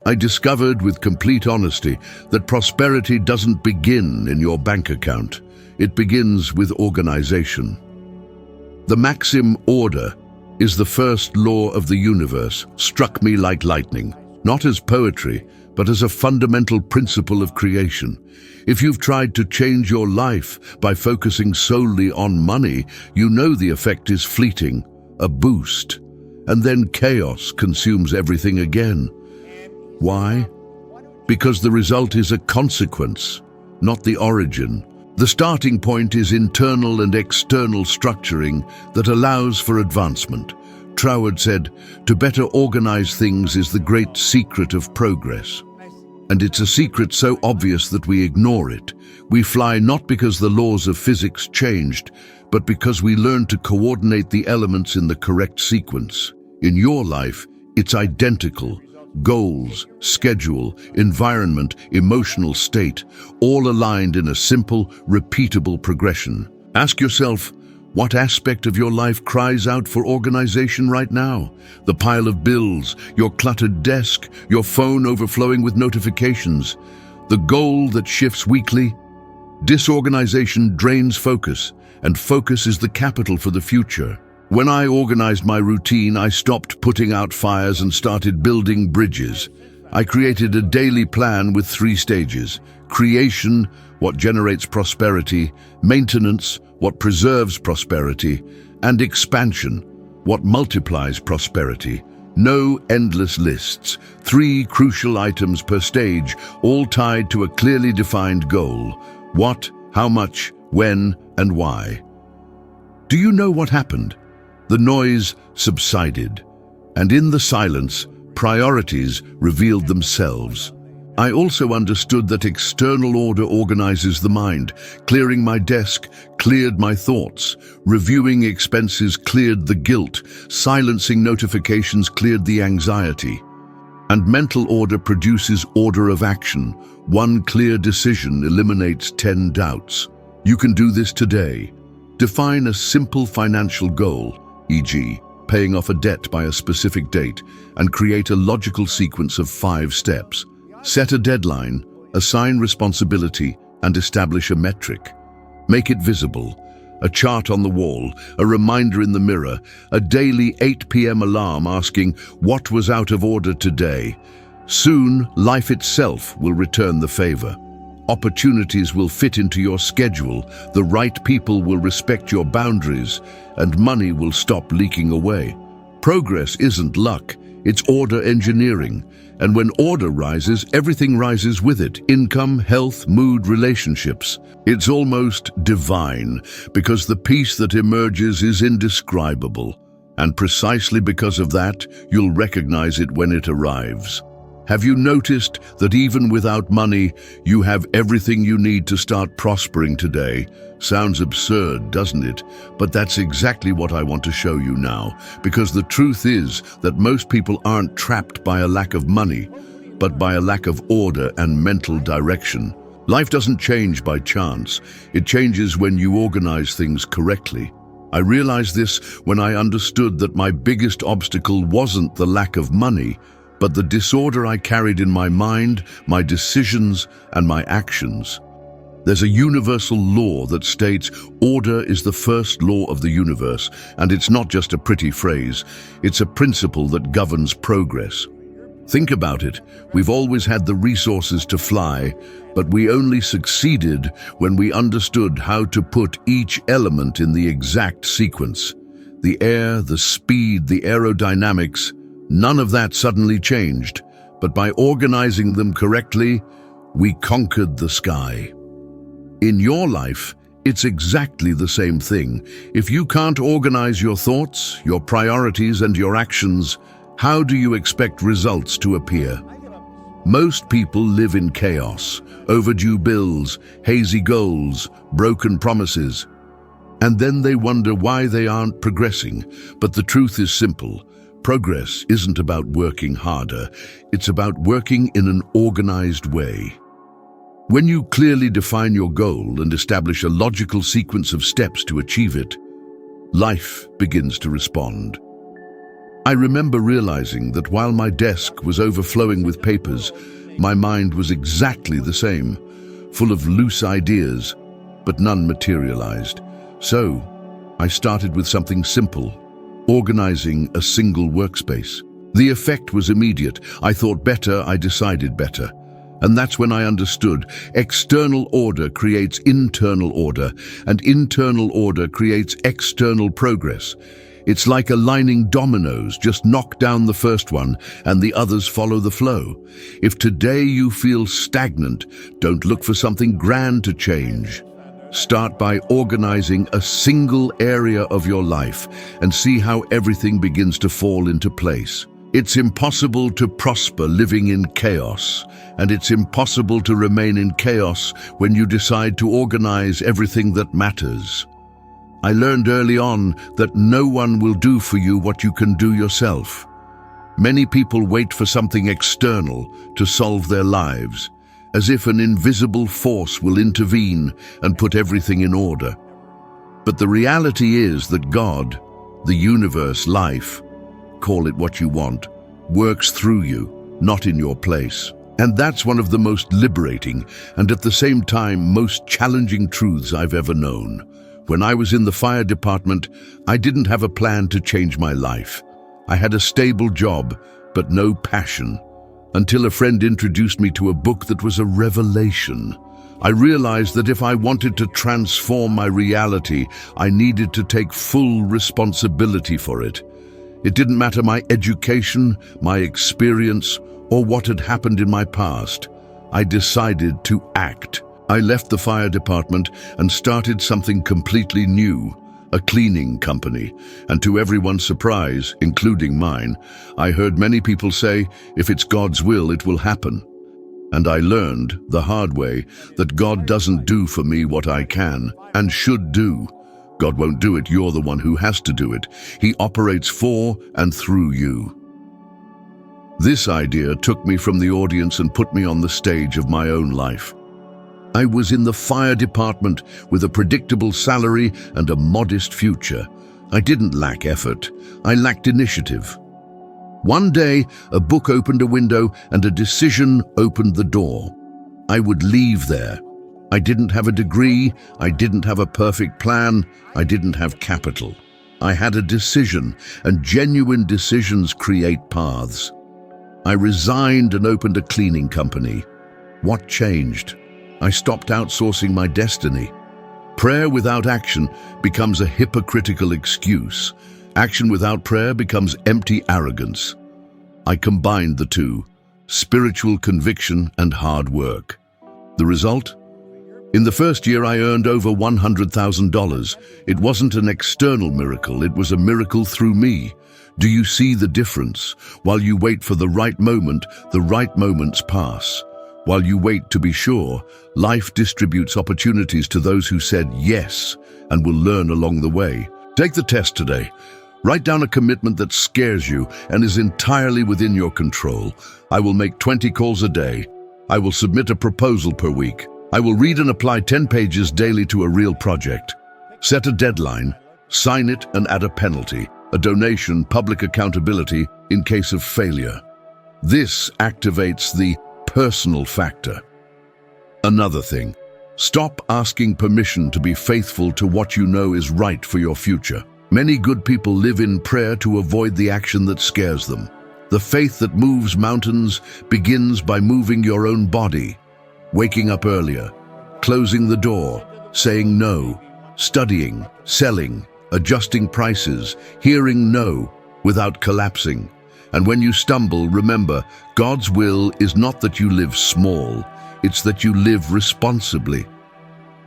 I discovered with complete honesty that prosperity doesn't begin in your bank account. It begins with organization. The maxim order is the first law of the universe, struck me like lightning, not as poetry, but as a fundamental principle of creation. If you've tried to change your life by focusing solely on money, you know the effect is fleeting, a boost, and then chaos consumes everything again. Why? Because the result is a consequence, not the origin. The starting point is internal and external structuring that allows for advancement. Troward said, "To better organize things is the great secret of progress." And it's a secret so obvious that we ignore it. We fly not because the laws of physics changed, but because we learned to coordinate the elements in the correct sequence. In your life, it's identical. Goals, schedule, environment, emotional state, all aligned in a simple, repeatable progression. Ask yourself, what aspect of your life cries out for organization right now? The pile of bills, your cluttered desk, your phone overflowing with notifications, the goal that shifts weekly? Disorganization drains focus, and focus is the capital for the future. When I organized my routine, I stopped putting out fires and started building bridges. I created a daily plan with 3 stages: creation, what generates prosperity; maintenance, what preserves prosperity; and expansion, what multiplies prosperity. No endless lists, 3 crucial items per stage, all tied to a clearly defined goal. What, how much, when, and why. Do you know what happened? The noise subsided, and in the silence, priorities revealed themselves. I also understood that external order organizes the mind. Clearing my desk cleared my thoughts. Reviewing expenses cleared the guilt. Silencing notifications cleared the anxiety. And mental order produces order of action. 1 clear decision eliminates 10 doubts. You can do this today. Define a simple financial goal, e.g., paying off a debt by a specific date, and create a logical sequence of 5 steps. Set a deadline, assign responsibility, and establish a metric. Make it visible. A chart on the wall, a reminder in the mirror, a daily 8 p.m. alarm asking, "What was out of order today?" Soon, life itself will return the favor. Opportunities will fit into your schedule, the right people will respect your boundaries, and money will stop leaking away. Progress isn't luck, it's order engineering. And when order rises, everything rises with it: income, health, mood, relationships. It's almost divine, because the peace that emerges is indescribable. And precisely because of that, you'll recognize it when it arrives. Have you noticed that even without money, you have everything you need to start prospering today? Sounds absurd, doesn't it? But that's exactly what I want to show you now, because the truth is that most people aren't trapped by a lack of money, but by a lack of order and mental direction. Life doesn't change by chance. It changes when you organize things correctly. I realized this when I understood that my biggest obstacle wasn't the lack of money, but the disorder I carried in my mind, my decisions, and my actions. There's a universal law that states order is the first law of the universe, and it's not just a pretty phrase, it's a principle that governs progress. Think about it, we've always had the resources to fly, but we only succeeded when we understood how to put each element in the exact sequence. The air, the speed, the aerodynamics, none of that suddenly changed, but by organizing them correctly, we conquered the sky. In your life, it's exactly the same thing. If you can't organize your thoughts, your priorities, and your actions, how do you expect results to appear? Most people live in chaos, overdue bills, hazy goals, broken promises. And then they wonder why they aren't progressing. But the truth is simple. Progress isn't about working harder, it's about working in an organized way. When you clearly define your goal and establish a logical sequence of steps to achieve it, life begins to respond. I remember realizing that while my desk was overflowing with papers, my mind was exactly the same, full of loose ideas, but none materialized. So, I started with something simple, organizing a single workspace. The effect was immediate. I thought better, I decided better. And that's when I understood external order creates internal order, and internal order creates external progress. It's like aligning dominoes, just knock down the first one and the others follow the flow. If today you feel stagnant, don't look for something grand to change. Start by organizing a single area of your life and see how everything begins to fall into place. It's impossible to prosper living in chaos, and it's impossible to remain in chaos when you decide to organize everything that matters. I learned early on that no one will do for you what you can do yourself. Many people wait for something external to solve their lives, as if an invisible force will intervene and put everything in order. But the reality is that God, the universe, life, call it what you want, works through you, not in your place. And that's one of the most liberating and at the same time most challenging truths I've ever known. When I was in the fire department, I didn't have a plan to change my life. I had a stable job, but no passion. Until a friend introduced me to a book that was a revelation. I realized that if I wanted to transform my reality, I needed to take full responsibility for it. It didn't matter my education, my experience, or what had happened in my past. I decided to act. I left the fire department and started something completely new, a cleaning company. And to everyone's surprise, including mine, I heard many people say, if it's God's will, it will happen. And I learned the hard way that God doesn't do for me what I can and should do. God won't do it, you're the one who has to do it. He operates for and through you. This idea took me from the audience and put me on the stage of my own life. I was in the fire department with a predictable salary and a modest future. I didn't lack effort, I lacked initiative. One day, a book opened a window and a decision opened the door. I would leave there. I didn't have a degree, I didn't have a perfect plan, I didn't have capital. I had a decision, and genuine decisions create paths. I resigned and opened a cleaning company. What changed? I stopped outsourcing my destiny. Prayer without action becomes a hypocritical excuse. Action without prayer becomes empty arrogance. I combined the two, spiritual conviction and hard work. The result? In the first year, I earned over $100,000. It wasn't an external miracle, it was a miracle through me. Do you see the difference? While you wait for the right moment, the right moments pass. While you wait to be sure, life distributes opportunities to those who said yes and will learn along the way. Take the test today. Write down a commitment that scares you and is entirely within your control. I will make 20 calls a day. I will submit a proposal per week. I will read and apply 10 pages daily to a real project. Set a deadline, sign it and add a penalty, a donation, public accountability in case of failure. This activates the personal factor. Another thing, stop asking permission to be faithful to what you know is right for your future. Many good people live in prayer to avoid the action that scares them. The faith that moves mountains begins by moving your own body. Waking up earlier, closing the door, saying no, studying, selling, adjusting prices, hearing no without collapsing. And when you stumble, remember, God's will is not that you live small, it's that you live responsibly.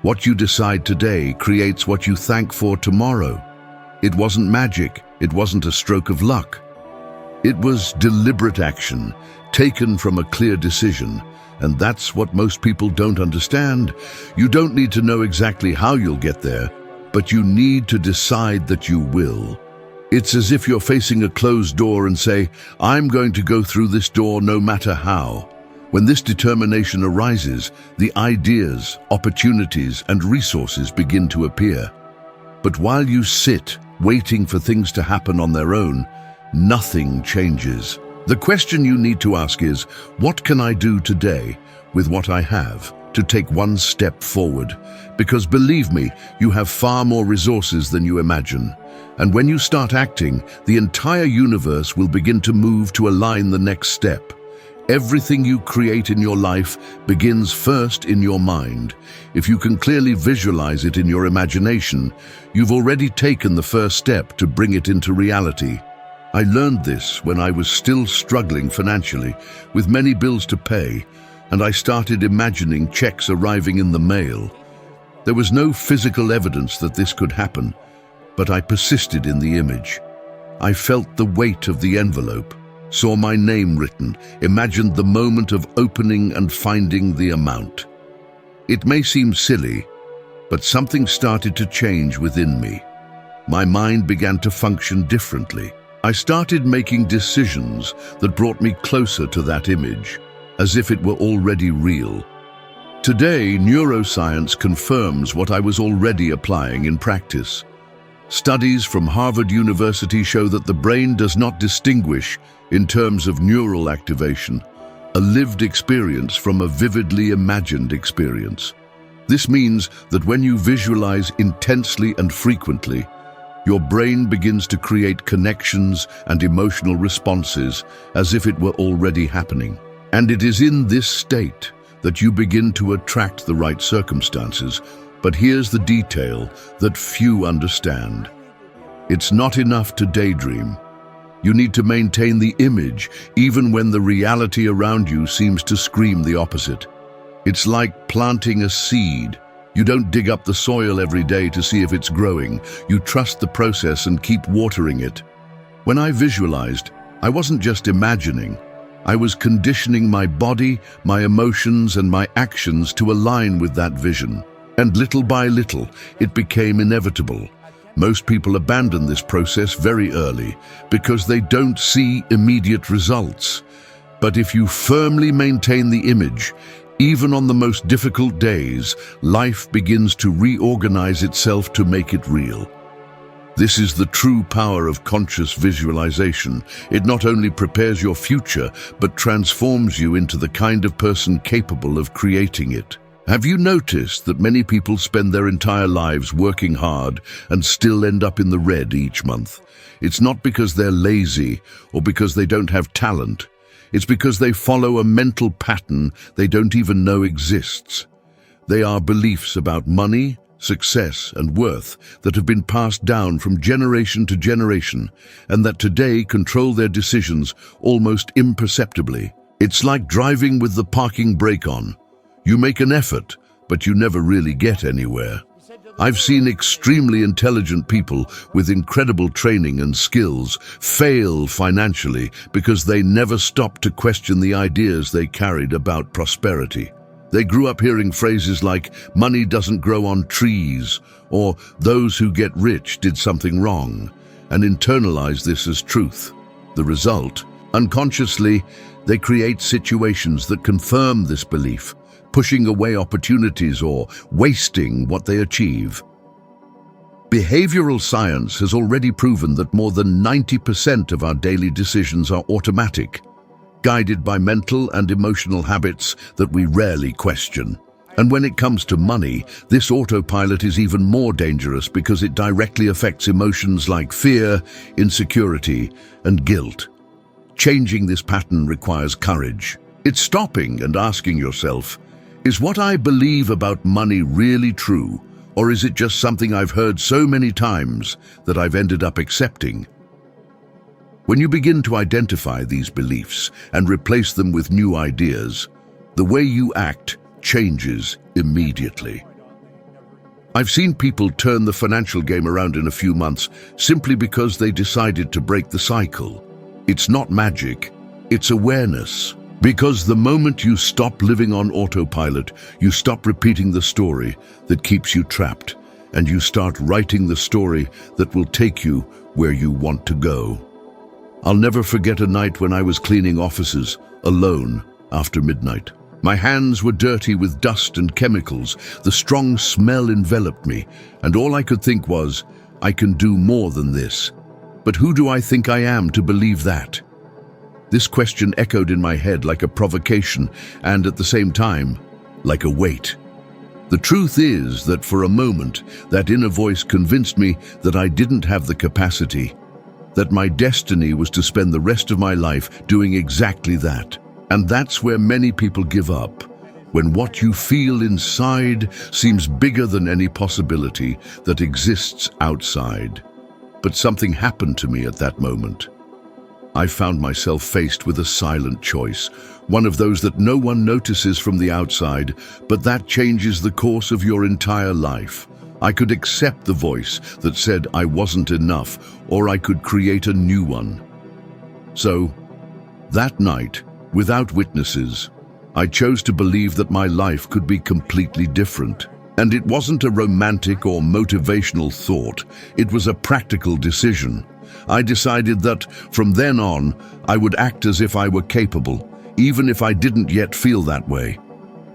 What you decide today creates what you thank for tomorrow. It wasn't magic, it wasn't a stroke of luck. It was deliberate action, taken from a clear decision. And that's what most people don't understand. You don't need to know exactly how you'll get there, but you need to decide that you will. It's as if you're facing a closed door and say, I'm going to go through this door no matter how. When this determination arises, the ideas, opportunities, and resources begin to appear. But while you sit, waiting for things to happen on their own, nothing changes. The question you need to ask is, what can I do today with what I have to take one step forward? Because believe me, you have far more resources than you imagine. And when you start acting, the entire universe will begin to move to align the next step. Everything you create in your life begins first in your mind. If you can clearly visualize it in your imagination, you've already taken the first step to bring it into reality. I learned this when I was still struggling financially, with many bills to pay, and I started imagining checks arriving in the mail. There was no physical evidence that this could happen, but I persisted in the image. I felt the weight of the envelope, saw my name written, imagined the moment of opening and finding the amount. It may seem silly, but something started to change within me. My mind began to function differently. I started making decisions that brought me closer to that image, as if it were already real. Today, neuroscience confirms what I was already applying in practice. Studies from Harvard University show that the brain does not distinguish in terms of neural activation, a lived experience from a vividly imagined experience. This means that when you visualize intensely and frequently, your brain begins to create connections and emotional responses as if it were already happening. And it is in this state that you begin to attract the right circumstances. But here's the detail that few understand. It's not enough to daydream. You need to maintain the image even when the reality around you seems to scream the opposite. It's like planting a seed. You don't dig up the soil every day to see if it's growing. You trust the process and keep watering it. When I visualized, I wasn't just imagining. I was conditioning my body, my emotions, and my actions to align with that vision. And little by little, it became inevitable. Most people abandon this process very early because they don't see immediate results. But if you firmly maintain the image, even on the most difficult days, life begins to reorganize itself to make it real. This is the true power of conscious visualization. It not only prepares your future, but transforms you into the kind of person capable of creating it. Have you noticed that many people spend their entire lives working hard and still end up in the red each month? It's not because they're lazy or because they don't have talent. It's because they follow a mental pattern they don't even know exists. They are beliefs about money, success, and worth that have been passed down from generation to generation, and that today control their decisions almost imperceptibly. It's like driving with the parking brake on. You make an effort, but you never really get anywhere. I've seen extremely intelligent people with incredible training and skills fail financially because they never stopped to question the ideas they carried about prosperity. They grew up hearing phrases like, "Money doesn't grow on trees," or "those who get rich did something wrong," and internalized this as truth. The result? Unconsciously, they create situations that confirm this belief, pushing away opportunities or wasting what they achieve. Behavioral science has already proven that more than 90% of our daily decisions are automatic, guided by mental and emotional habits that we rarely question. And when it comes to money, this autopilot is even more dangerous because it directly affects emotions like fear, insecurity, and guilt. Changing this pattern requires courage. It's stopping and asking yourself, is what I believe about money really true, or is it just something I've heard so many times that I've ended up accepting? When you begin to identify these beliefs and replace them with new ideas, the way you act changes immediately. I've seen people turn the financial game around in a few months simply because they decided to break the cycle. It's not magic, it's awareness. Because the moment you stop living on autopilot, you stop repeating the story that keeps you trapped, and you start writing the story that will take you where you want to go. I'll never forget a night when I was cleaning offices, alone, after midnight. My hands were dirty with dust and chemicals. The strong smell enveloped me, and all I could think was, I can do more than this. But who do I think I am to believe that? This question echoed in my head like a provocation and, at the same time, like a weight. The truth is that for a moment, that inner voice convinced me that I didn't have the capacity, that my destiny was to spend the rest of my life doing exactly that. And that's where many people give up, when what you feel inside seems bigger than any possibility that exists outside. But something happened to me at that moment. I found myself faced with a silent choice, one of those that no one notices from the outside, but that changes the course of your entire life. I could accept the voice that said I wasn't enough, or I could create a new one. So, that night, without witnesses, I chose to believe that my life could be completely different. And it wasn't a romantic or motivational thought, it was a practical decision. I decided that, from then on, I would act as if I were capable, even if I didn't yet feel that way.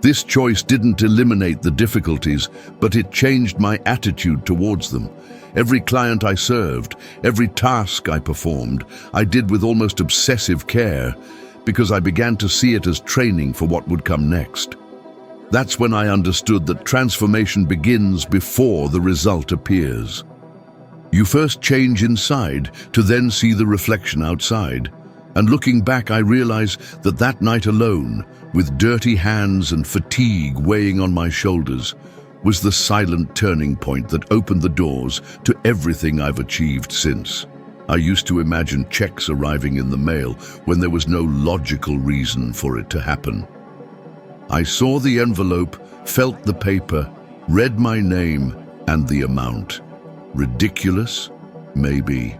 This choice didn't eliminate the difficulties, but it changed my attitude towards them. Every client I served, every task I performed, I did with almost obsessive care, because I began to see it as training for what would come next. That's when I understood that transformation begins before the result appears. You first change inside to then see the reflection outside. And looking back, I realize that that night alone, with dirty hands and fatigue weighing on my shoulders, was the silent turning point that opened the doors to everything I've achieved since. I used to imagine checks arriving in the mail when there was no logical reason for it to happen. I saw the envelope, felt the paper, read my name and the amount. Ridiculous? Maybe.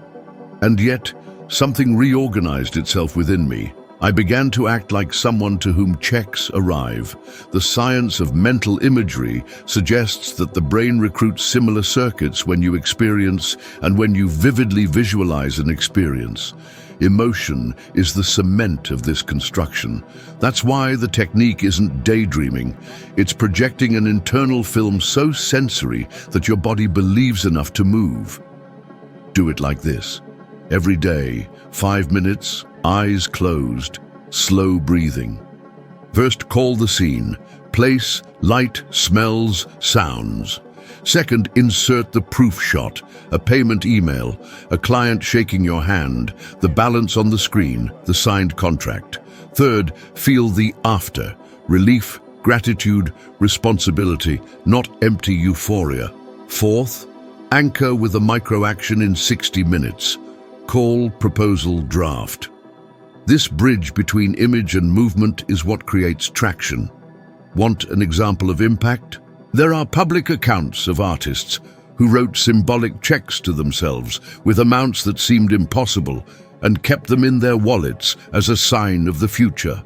And yet, something reorganized itself within me. I began to act like someone to whom checks arrive. The science of mental imagery suggests that the brain recruits similar circuits when you experience and when you vividly visualize an experience. Emotion is the cement of this construction. That's why the technique isn't daydreaming. It's projecting an internal film so sensory that your body believes enough to move. Do it like this. Every day, 5 minutes, eyes closed, slow breathing. First, call the scene. Place, light, smells, sounds. Second, insert the proof shot, a payment email, a client shaking your hand, the balance on the screen, the signed contract. Third, feel the after, relief, gratitude, responsibility, not empty euphoria. Fourth, anchor with a micro-action in 60 minutes. Call, proposal, draft. This bridge between image and movement is what creates traction. Want an example of impact? There are public accounts of artists who wrote symbolic checks to themselves with amounts that seemed impossible and kept them in their wallets as a sign of the future,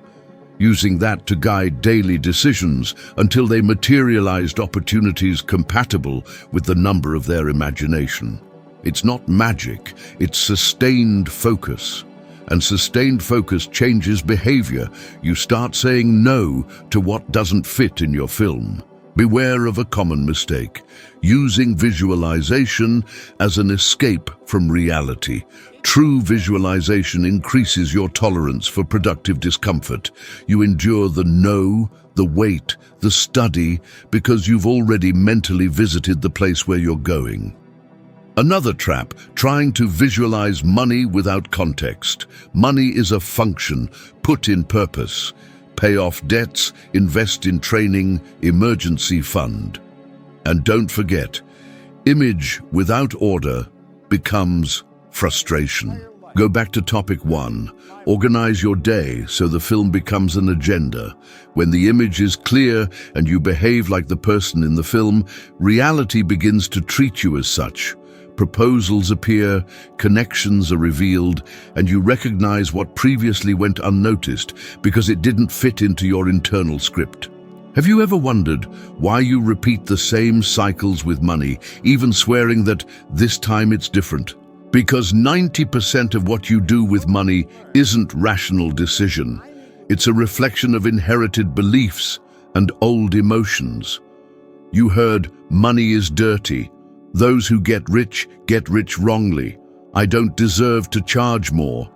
using that to guide daily decisions until they materialized opportunities compatible with the number of their imagination. It's not magic, it's sustained focus. And sustained focus changes behavior. You start saying no to what doesn't fit in your film. Beware of a common mistake, using visualization as an escape from reality. True visualization increases your tolerance for productive discomfort. You endure the no, the wait, the study, because you've already mentally visited the place where you're going. Another trap, trying to visualize money without context. Money is a function, put in purpose. Pay off debts, invest in training, emergency fund. And don't forget, image without order becomes frustration. Go back to topic 1. Organize your day so the film becomes an agenda. When the image is clear and you behave like the person in the film, reality begins to treat you as such. Proposals appear, connections are revealed, and you recognize what previously went unnoticed because it didn't fit into your internal script. Have you ever wondered why you repeat the same cycles with money, even swearing that this time it's different? Because 90% of what you do with money isn't rational decision. It's a reflection of inherited beliefs and old emotions. You heard, money is dirty. Those who get rich wrongly. I don't deserve to charge more.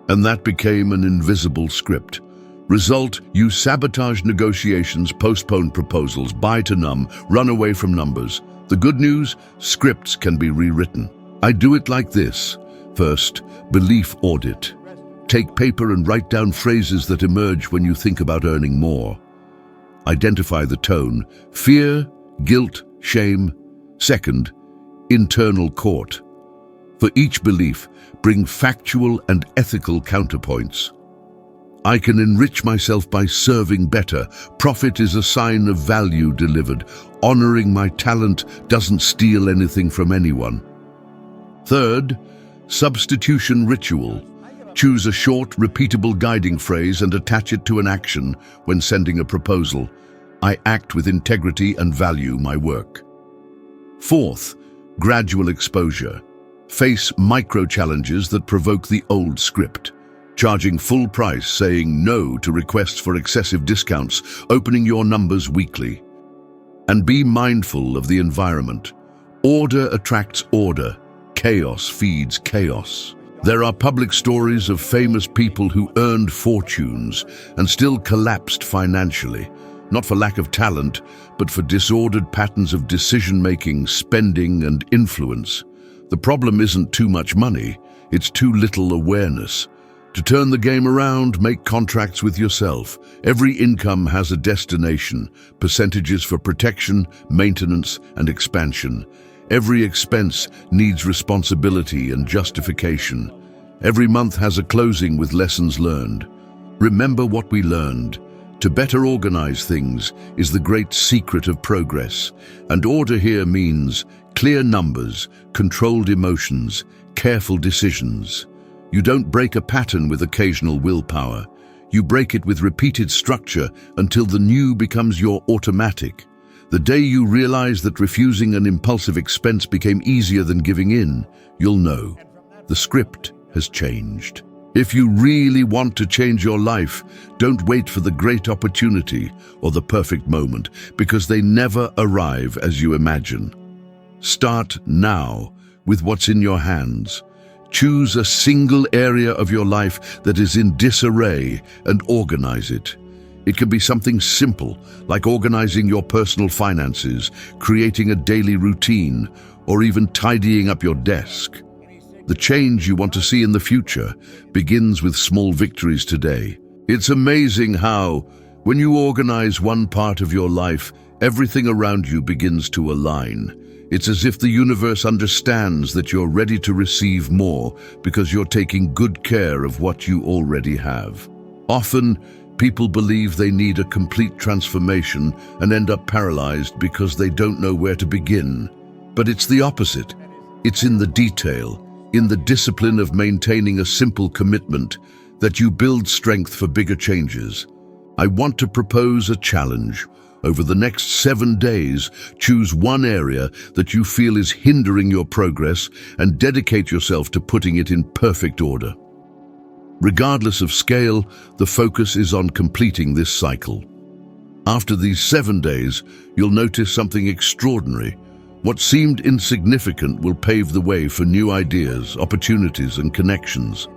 And that became an invisible script. Result, you sabotage negotiations, postpone proposals, buy to numb, run away from numbers. The good news, scripts can be rewritten. I do it like this. First, belief audit. Take paper and write down phrases that emerge when you think about earning more. Identify the tone: fear, guilt, shame. Second, internal court. For each belief, bring factual and ethical counterpoints. I can enrich myself by serving better. Profit is a sign of value delivered. Honoring my talent doesn't steal anything from anyone. Third, substitution ritual. Choose a short, repeatable guiding phrase and attach it to an action when sending a proposal. I act with integrity and value my work. Fourth, gradual exposure. Face micro-challenges that provoke the old script. Charging full price, saying no to requests for excessive discounts, opening your numbers weekly. And be mindful of the environment. Order attracts order. Chaos feeds chaos. There are public stories of famous people who earned fortunes and still collapsed financially, not for lack of talent, but for disordered patterns of decision-making, spending, and influence. The problem isn't too much money, it's too little awareness. To turn the game around, make contracts with yourself. Every income has a destination, percentages for protection, maintenance, and expansion. Every expense needs responsibility and justification. Every month has a closing with lessons learned. Remember what we learned. To better organize things is the great secret of progress. And order here means clear numbers, controlled emotions, careful decisions. You don't break a pattern with occasional willpower. You break it with repeated structure until the new becomes your automatic. The day you realize that refusing an impulsive expense became easier than giving in, you'll know the script has changed. If you really want to change your life, don't wait for the great opportunity or the perfect moment, because they never arrive as you imagine. Start now with what's in your hands. Choose a single area of your life that is in disarray and organize it. It can be something simple, like organizing your personal finances, creating a daily routine, or even tidying up your desk. The change you want to see in the future begins with small victories today. It's amazing how, when you organize one part of your life, everything around you begins to align. It's as if the universe understands that you're ready to receive more because you're taking good care of what you already have. Often, people believe they need a complete transformation and end up paralyzed because they don't know where to begin. But it's the opposite. It's in the detail, in the discipline of maintaining a simple commitment, that you build strength for bigger changes. I want to propose a challenge. Over the next 7 days, choose one area that you feel is hindering your progress and dedicate yourself to putting it in perfect order. Regardless of scale, the focus is on completing this cycle. After these 7 days, you'll notice something extraordinary. What seemed insignificant will pave the way for new ideas, opportunities, and connections.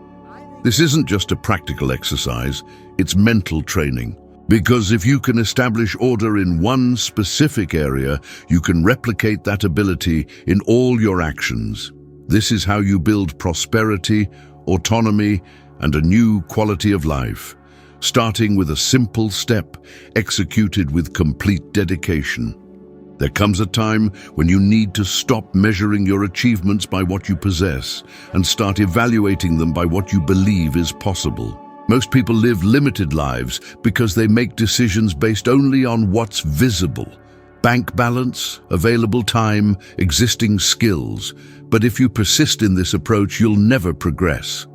This isn't just a practical exercise, it's mental training. Because if you can establish order in one specific area, you can replicate that ability in all your actions. This is how you build prosperity, autonomy, and a new quality of life, starting with a simple step, executed with complete dedication. There comes a time when you need to stop measuring your achievements by what you possess and start evaluating them by what you believe is possible. Most people live limited lives because they make decisions based only on what's visible. Bank balance, available time, existing skills. But if you persist in this approach, you'll never progress.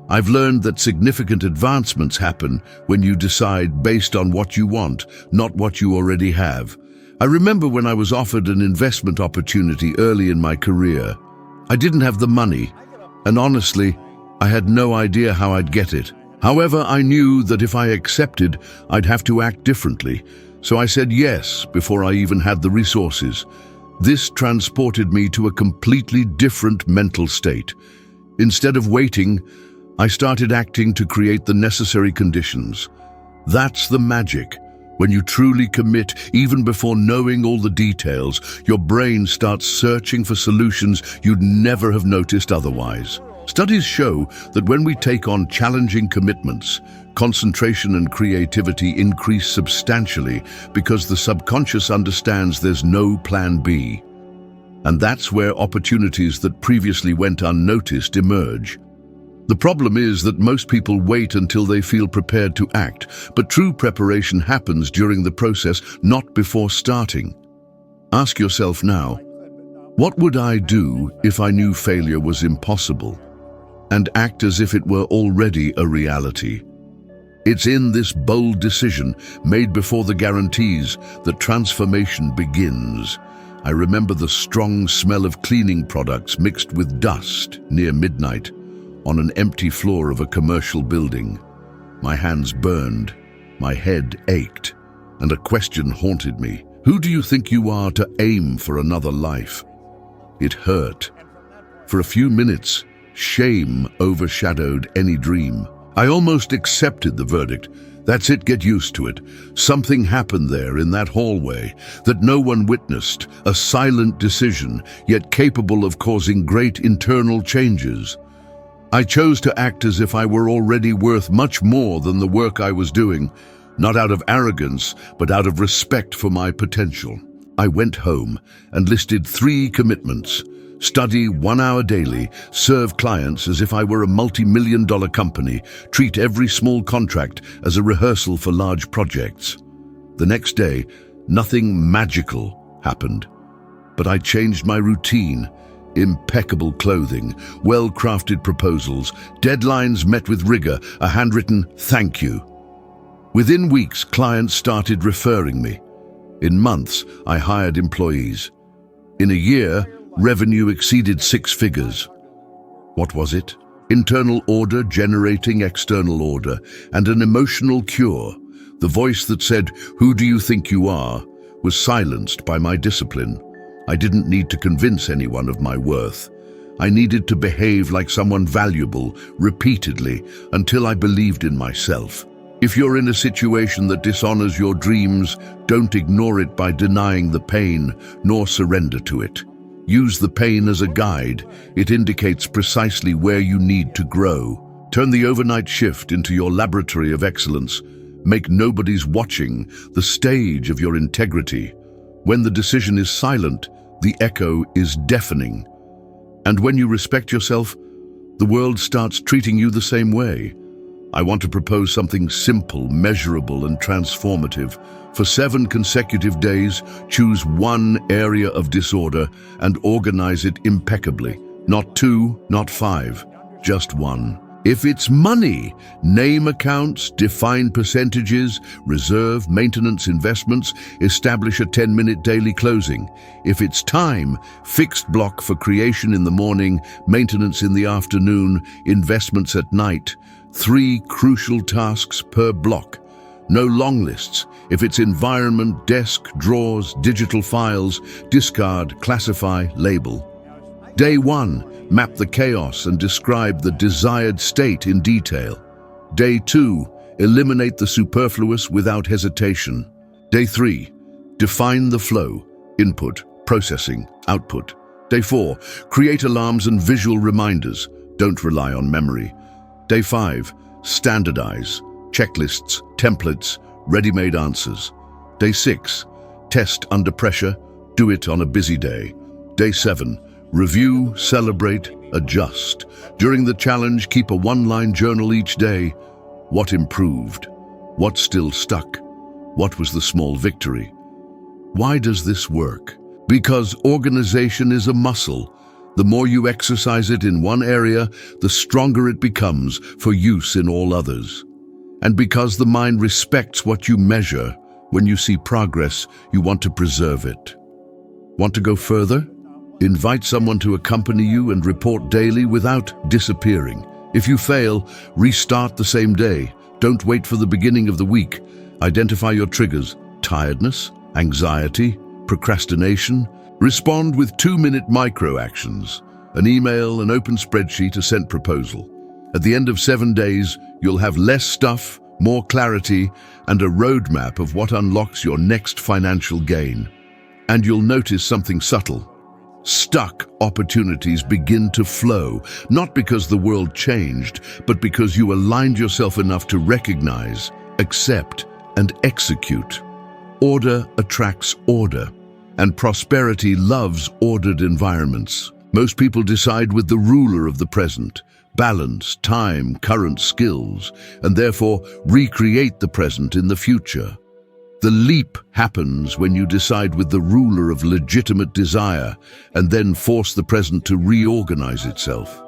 I've learned that significant advancements happen when you decide based on what you want, not what you already have. I remember when I was offered an investment opportunity early in my career. I didn't have the money, and honestly, I had no idea how I'd get it. However, I knew that if I accepted, I'd have to act differently, so I said yes before I even had the resources. This transported me to a completely different mental state. Instead of waiting, I started acting to create the necessary conditions. That's the magic. When you truly commit, even before knowing all the details, your brain starts searching for solutions you'd never have noticed otherwise. Studies show that when we take on challenging commitments, concentration and creativity increase substantially because the subconscious understands there's no plan B. And that's where opportunities that previously went unnoticed emerge. The problem is that most people wait until they feel prepared to act, but true preparation happens during the process, not before starting. Ask yourself now, what would I do if I knew failure was impossible? And act as if it were already a reality. It's in this bold decision, made before the guarantees, that transformation begins. I remember the strong smell of cleaning products mixed with dust near midnight on an empty floor of a commercial building. My hands burned, my head ached, and a question haunted me. Who do you think you are to aim for another life? It hurt. For a few minutes, shame overshadowed any dream. I almost accepted the verdict. That's it, get used to it. Something happened there in that hallway that no one witnessed, a silent decision, yet capable of causing great internal changes. I chose to act as if I were already worth much more than the work I was doing, not out of arrogance, but out of respect for my potential. I went home and listed 3 commitments. Study 1 hour daily, serve clients as if I were a multi-million-dollar company, treat every small contract as a rehearsal for large projects. The next day, nothing magical happened, but I changed my routine. Impeccable clothing, well-crafted proposals, deadlines met with rigor, a handwritten thank you. Within weeks, clients started referring me. In months, I hired employees. In a year, revenue exceeded 6 figures. What was it? Internal order generating external order, and an emotional cure. The voice that said, "Who do you think you are?" was silenced by my discipline. I didn't need to convince anyone of my worth. I needed to behave like someone valuable repeatedly until I believed in myself. If you're in a situation that dishonors your dreams, don't ignore it by denying the pain, nor surrender to it. Use the pain as a guide. It indicates precisely where you need to grow. Turn the overnight shift into your laboratory of excellence. Make nobody's watching the stage of your integrity. When the decision is silent, the echo is deafening. And when you respect yourself, the world starts treating you the same way. I want to propose something simple, measurable, and transformative. For 7 consecutive days, choose 1 area of disorder and organize it impeccably. Not 2, not 5, just 1. If it's money, name accounts, define percentages, reserve, maintenance, investments, establish a 10-minute daily closing. If it's time, fixed block for creation in the morning, maintenance in the afternoon, investments at night. 3 crucial tasks per block. No long lists. If it's environment, desk, drawers, digital files, discard, classify, label. Day 1. Map the chaos and describe the desired state in detail. Day 2. Eliminate the superfluous without hesitation. Day 3. Define the flow, input, processing, output. Day 4. Create alarms and visual reminders. Don't rely on memory. Day 5. Standardize. Checklists, templates, ready-made answers. Day 6. Test under pressure. Do it on a busy day. Day 7. Review, celebrate, adjust. During the challenge, keep a 1-line journal each day. What improved? What still stuck? What was the small victory? Why does this work? Because organization is a muscle. The more you exercise it in one area, the stronger it becomes for use in all others. And because the mind respects what you measure, when you see progress, you want to preserve it. Want to go further? Invite someone to accompany you and report daily without disappearing. If you fail, restart the same day. Don't wait for the beginning of the week. Identify your triggers: tiredness, anxiety, procrastination. Respond with 2-minute micro actions. An email, an open spreadsheet, a sent proposal. At the end of 7 days, you'll have less stuff, more clarity, and a roadmap of what unlocks your next financial gain. And you'll notice something subtle. Stuck opportunities begin to flow, not because the world changed, but because you aligned yourself enough to recognize, accept, and execute. Order attracts order, and prosperity loves ordered environments. Most people decide with the ruler of the present, balance, time, current skills, and therefore recreate the present in the future. The leap happens when you decide with the ruler of legitimate desire and then force the present to reorganize itself.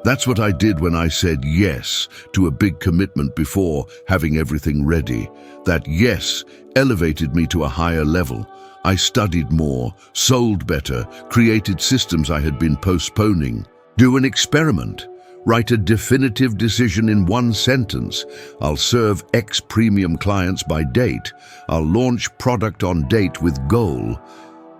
That's what I did when I said yes to a big commitment before having everything ready. That yes elevated me to a higher level. I studied more, sold better, created systems I had been postponing. Do an experiment. Write a definitive decision in one sentence. I'll serve X premium clients by date. I'll launch product on date with goal.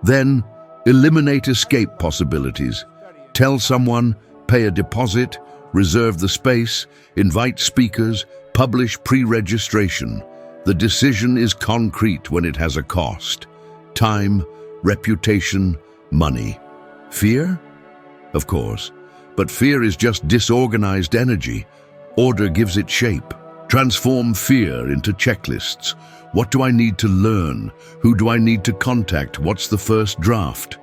Then, eliminate escape possibilities. Tell someone, pay a deposit, reserve the space, invite speakers, publish pre-registration. The decision is concrete when it has a cost. Time, reputation, money. Fear? Of course. But fear is just disorganized energy. Order gives it shape. Transform fear into checklists. What do I need to learn? Who do I need to contact? What's the first draft?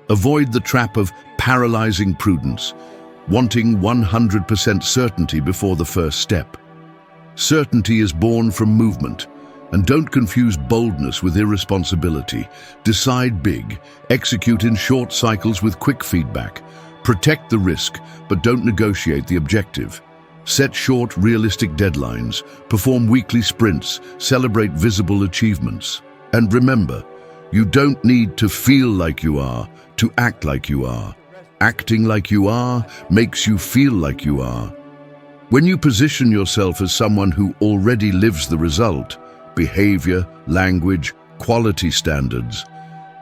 Avoid the trap of paralyzing prudence, wanting 100% certainty before the first step. Certainty is born from movement. And don't confuse boldness with irresponsibility. Decide big. Execute in short cycles with quick feedback. Protect the risk, but don't negotiate the objective. Set short, realistic deadlines. Perform weekly sprints. Celebrate visible achievements. And remember, you don't need to feel like you are to act like you are. Acting like you are makes you feel like you are. When you position yourself as someone who already lives the result, behavior, language, quality standards,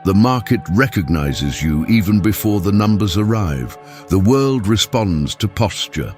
the market recognizes you even before the numbers arrive. The world responds to posture.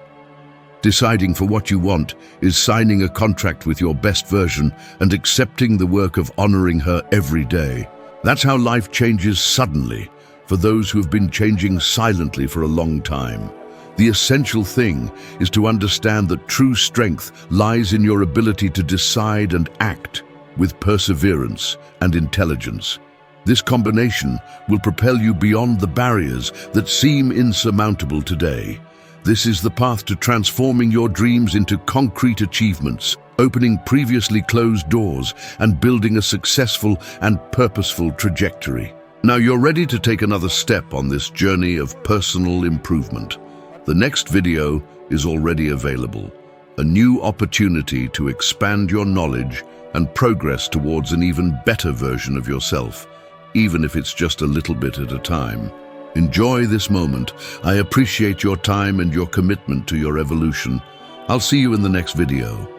Deciding for what you want is signing a contract with your best version and accepting the work of honoring her every day. That's how life changes suddenly for those who have been changing silently for a long time. The essential thing is to understand that true strength lies in your ability to decide and act with perseverance and intelligence. This combination will propel you beyond the barriers that seem insurmountable today. This is the path to transforming your dreams into concrete achievements, opening previously closed doors, and building a successful and purposeful trajectory. Now you're ready to take another step on this journey of personal improvement. The next video is already available. A new opportunity to expand your knowledge and progress towards an even better version of yourself, even if it's just a little bit at a time. Enjoy this moment. I appreciate your time and your commitment to your evolution. I'll see you in the next video.